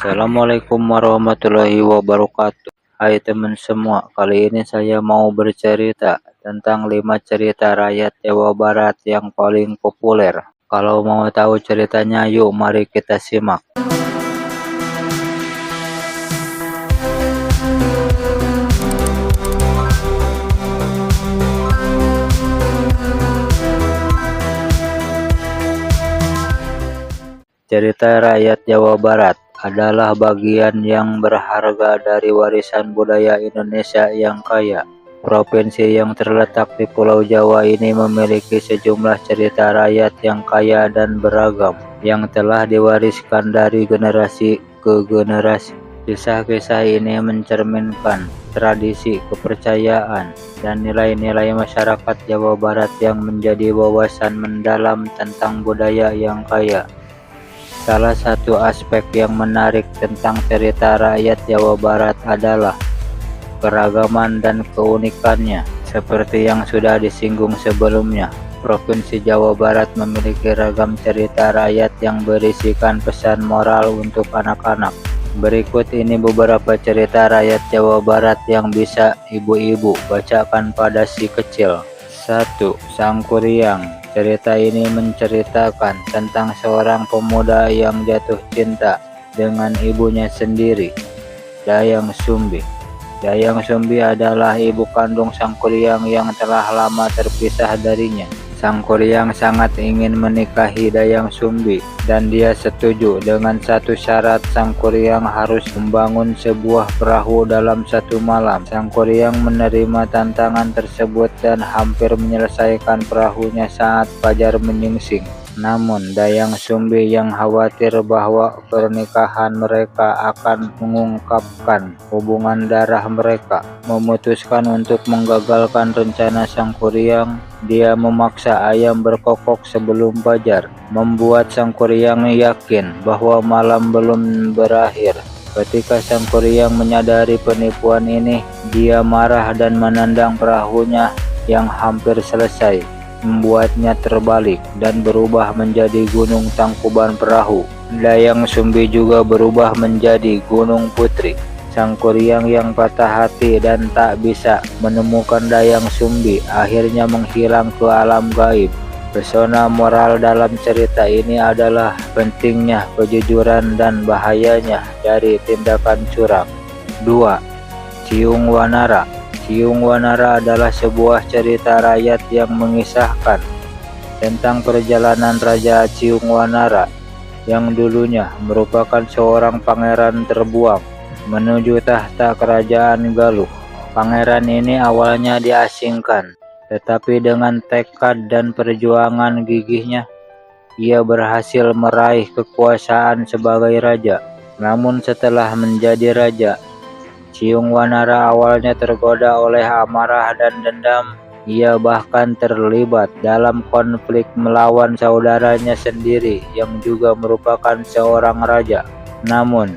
Assalamualaikum warahmatullahi wabarakatuh. Hai teman semua, kali ini saya mau bercerita tentang 5 cerita rakyat Jawa Barat yang paling populer. Kalau mau tahu ceritanya, yuk mari kita simak. Cerita rakyat Jawa Barat adalah bagian yang berharga dari warisan budaya Indonesia yang kaya. Provinsi yang terletak di Pulau Jawa ini memiliki sejumlah cerita rakyat yang kaya dan beragam, yang telah diwariskan dari generasi ke generasi. Kisah-kisah ini mencerminkan tradisi, kepercayaan, dan nilai-nilai masyarakat Jawa Barat yang menjadi wawasan mendalam tentang budaya yang kaya. Salah satu aspek yang menarik tentang cerita rakyat Jawa Barat adalah keragaman dan keunikannya. Seperti yang sudah disinggung sebelumnya, Provinsi Jawa Barat memiliki ragam cerita rakyat yang berisikan pesan moral untuk anak-anak. Berikut ini beberapa cerita rakyat Jawa Barat yang bisa ibu-ibu bacakan pada si kecil. 1. Sang Kuryang. Cerita ini menceritakan tentang seorang pemuda yang jatuh cinta dengan ibunya sendiri, Dayang Sumbi. Dayang Sumbi adalah ibu kandung Sang Kuryang yang telah lama terpisah darinya. Sang Kuryang sangat ingin menikahi Dayang Sumbi, dan dia setuju dengan satu syarat. Sang Kuryang harus membangun sebuah perahu dalam satu malam. Sang Kuryang menerima tantangan tersebut dan hampir menyelesaikan perahunya saat fajar menyingsing. Namun Dayang Sumbi yang khawatir bahwa pernikahan mereka akan mengungkapkan hubungan darah mereka, memutuskan untuk menggagalkan rencana Sang Kuryang. Dia memaksa ayam berkokok sebelum fajar, membuat Sang Kuryang yakin bahwa malam belum berakhir. Ketika Sang Kuryang menyadari penipuan ini, dia marah dan menendang perahunya yang hampir selesai, membuatnya terbalik dan berubah menjadi Gunung Tangkuban Perahu. Dayang Sumbi juga berubah menjadi Gunung Putri. Sang Kuryang yang patah hati dan tak bisa menemukan Dayang Sumbi akhirnya menghilang ke alam gaib. Pesona moral dalam cerita ini adalah pentingnya kejujuran dan bahayanya dari tindakan curang. 2. Ciung Wanara. Ciung Wanara adalah sebuah cerita rakyat yang mengisahkan tentang perjalanan Raja Ciung Wanara yang dulunya merupakan seorang pangeran terbuang menuju tahta kerajaan Galuh. Pangeran ini awalnya diasingkan, tetapi dengan tekad dan perjuangan gigihnya, ia berhasil meraih kekuasaan sebagai raja. Namun setelah menjadi raja, Ciung Wanara awalnya tergoda oleh amarah dan dendam. Ia bahkan terlibat dalam konflik melawan saudaranya sendiri yang juga merupakan seorang raja. Namun,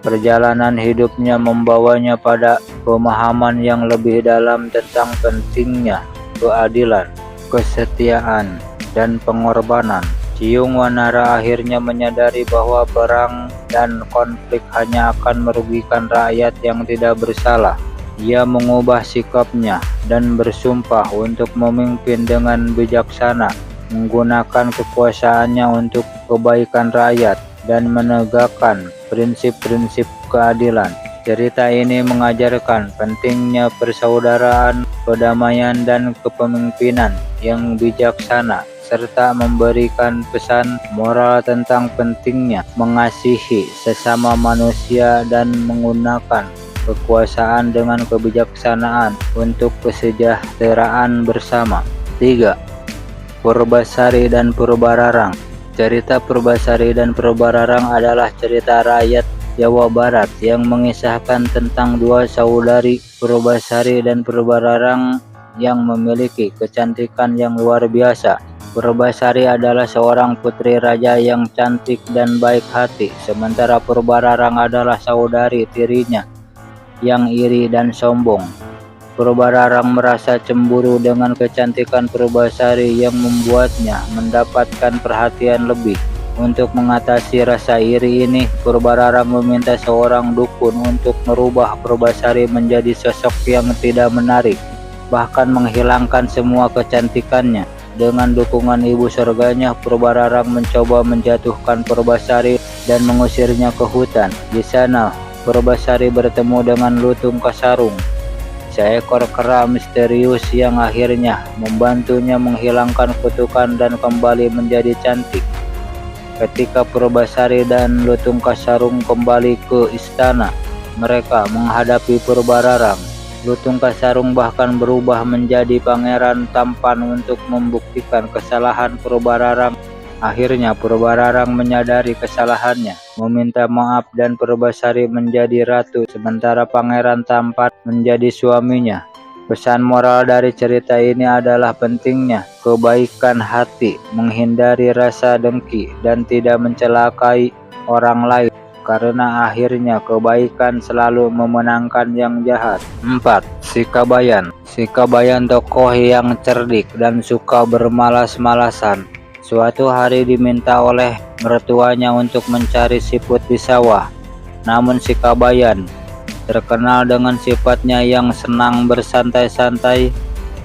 perjalanan hidupnya membawanya pada pemahaman yang lebih dalam tentang pentingnya keadilan, kesetiaan, dan pengorbanan. Ciung Wanara akhirnya menyadari bahwa perang dan konflik hanya akan merugikan rakyat yang tidak bersalah. Ia mengubah sikapnya dan bersumpah untuk memimpin dengan bijaksana, menggunakan kekuasaannya untuk kebaikan rakyat dan menegakkan prinsip-prinsip keadilan. Cerita ini mengajarkan pentingnya persaudaraan, perdamaian, dan kepemimpinan yang bijaksana, serta memberikan pesan moral tentang pentingnya mengasihi sesama manusia dan menggunakan kekuasaan dengan kebijaksanaan untuk kesejahteraan bersama. 3. Purbasari dan Purbararang. Cerita Purbasari dan Purbararang adalah cerita rakyat Jawa Barat yang mengisahkan tentang dua saudari, Purbasari dan Purbararang, yang memiliki kecantikan yang luar biasa. Purbasari adalah seorang putri raja yang cantik dan baik hati, sementara Purbararang adalah saudari tirinya yang iri dan sombong. Purbararang merasa cemburu dengan kecantikan Purbasari yang membuatnya mendapatkan perhatian lebih. Untuk mengatasi rasa iri ini, Purbararang meminta seorang dukun untuk merubah Purbasari menjadi sosok yang tidak menarik, bahkan menghilangkan semua kecantikannya. Dengan dukungan ibu surganya, Purbararang mencoba menjatuhkan Purbasari dan mengusirnya ke hutan. Di sana, Purbasari bertemu dengan Lutung Kasarung, seekor kera misterius yang akhirnya membantunya menghilangkan kutukan dan kembali menjadi cantik. Ketika Purbasari dan Lutung Kasarung kembali ke istana, mereka menghadapi Purbararang. Lutung Kasarung bahkan berubah menjadi pangeran tampan untuk membuktikan kesalahan Purbararang. Akhirnya Purbararang menyadari kesalahannya, meminta maaf dan Purbasari menjadi ratu sementara pangeran tampan menjadi suaminya. Pesan moral dari cerita ini adalah pentingnya kebaikan hati, menghindari rasa dengki, dan tidak mencelakai orang lain, karena akhirnya kebaikan selalu memenangkan yang jahat. 4. Sikabayan. Sikabayan tokoh yang cerdik dan suka bermalas-malasan. Suatu hari diminta oleh mertuanya untuk mencari siput di sawah. Namun Sikabayan terkenal dengan sifatnya yang senang bersantai-santai.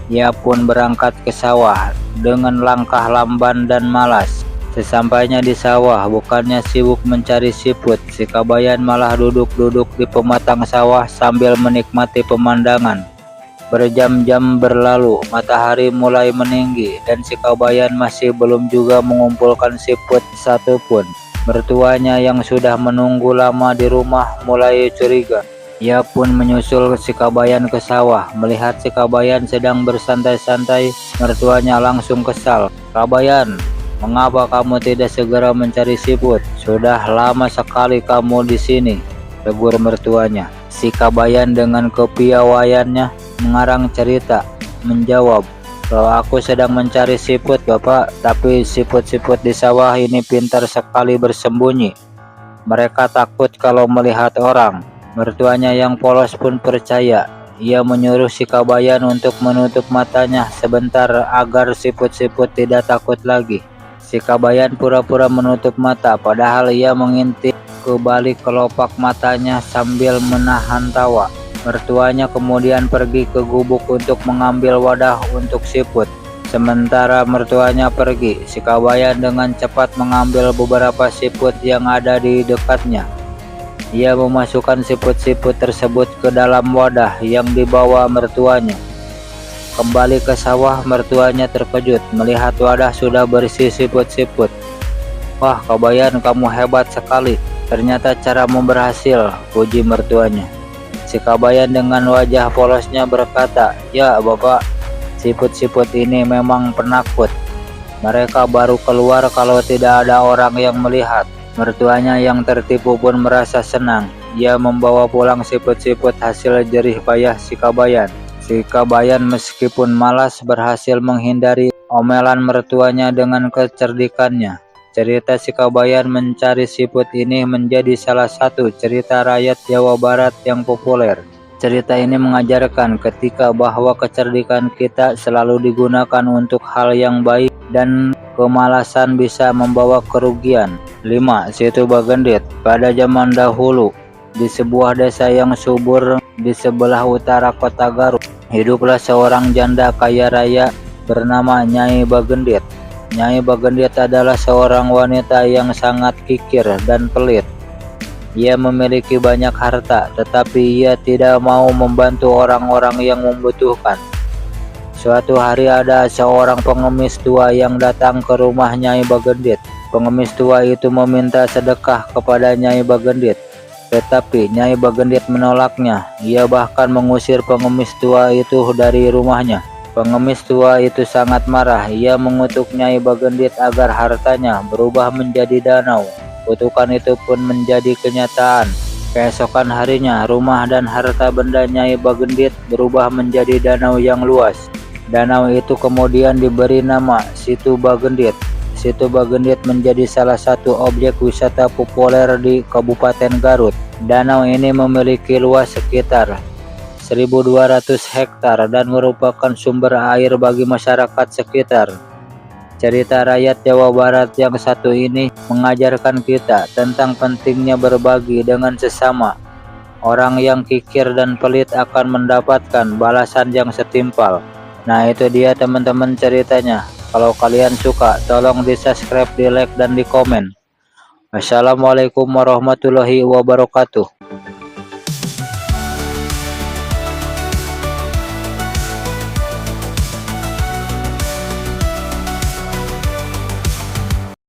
Ia pun berangkat ke sawah dengan langkah lamban dan malas. Sesampainya di sawah, bukannya sibuk mencari siput, Sikabayan malah duduk-duduk di pematang sawah sambil menikmati pemandangan. Berjam-jam berlalu, matahari mulai meninggi, dan Sikabayan masih belum juga mengumpulkan siput satupun. Mertuanya yang sudah menunggu lama di rumah mulai curiga. Ia pun menyusul Sikabayan ke sawah. Melihat Sikabayan sedang bersantai-santai, mertuanya langsung kesal. "Kabayan, mengapa kamu tidak segera mencari siput? Sudah lama sekali kamu di sini," tegur mertuanya. Sikabayan dengan kepiawaiannya mengarang cerita, menjawab, "Kalau aku sedang mencari siput, Bapak, tapi siput-siput di sawah ini pintar sekali bersembunyi. Mereka takut kalau melihat orang." Mertuanya yang polos pun percaya. Ia menyuruh Sikabayan untuk menutup matanya sebentar agar siput-siput tidak takut lagi. Sikabayan pura-pura menutup mata, padahal ia mengintip ke balik kelopak matanya sambil menahan tawa. Mertuanya kemudian pergi ke gubuk untuk mengambil wadah untuk siput. Sementara mertuanya pergi, Sikabayan dengan cepat mengambil beberapa siput yang ada di dekatnya. Ia memasukkan siput-siput tersebut ke dalam wadah yang dibawa mertuanya. Kembali ke sawah, mertuanya terkejut melihat wadah sudah berisi siput-siput. "Wah, Kabayan, kamu hebat sekali. Ternyata caramu berhasil," puji mertuanya. Sikabayan dengan wajah polosnya berkata, "Ya, Bapak, siput-siput ini memang penakut. Mereka baru keluar kalau tidak ada orang yang melihat." Mertuanya yang tertipu pun merasa senang. Ia membawa pulang siput-siput hasil jerih payah Sikabayan. Sikabayan meskipun malas berhasil menghindari omelan mertuanya dengan kecerdikannya. Cerita Sikabayan mencari siput ini menjadi salah satu cerita rakyat Jawa Barat yang populer. Cerita ini mengajarkan ketika bahwa kecerdikan kita selalu digunakan untuk hal yang baik dan kemalasan bisa membawa kerugian. 5. Situ Bagendit. Pada zaman dahulu, di sebuah desa yang subur di sebelah utara kota Garut, hiduplah seorang janda kaya raya bernama Nyai Bagendit. Nyai Bagendit adalah seorang wanita yang sangat kikir dan pelit. Ia memiliki banyak harta, tetapi ia tidak mau membantu orang-orang yang membutuhkan. Suatu hari ada seorang pengemis tua yang datang ke rumah Nyai Bagendit. Pengemis tua itu meminta sedekah kepada Nyai Bagendit, tetapi Nyai Bagendit menolaknya. Ia bahkan mengusir pengemis tua itu dari rumahnya. Pengemis tua itu sangat marah. Ia mengutuk Nyai Bagendit agar hartanya berubah menjadi danau. Kutukan itu pun menjadi kenyataan. Keesokan harinya, rumah dan harta benda Nyai Bagendit berubah menjadi danau yang luas. Danau itu kemudian diberi nama Situ Bagendit. Situ Bagendit menjadi salah satu objek wisata populer di Kabupaten Garut. Danau ini memiliki luas sekitar 1.200 hektar dan merupakan sumber air bagi masyarakat sekitar. Cerita rakyat Jawa Barat yang satu ini mengajarkan kita tentang pentingnya berbagi dengan sesama. Orang yang kikir dan pelit akan mendapatkan balasan yang setimpal. Nah, itu dia teman-teman ceritanya. Kalau kalian suka, tolong di-subscribe, di-like, dan di komen. Wassalamualaikum warahmatullahi wabarakatuh.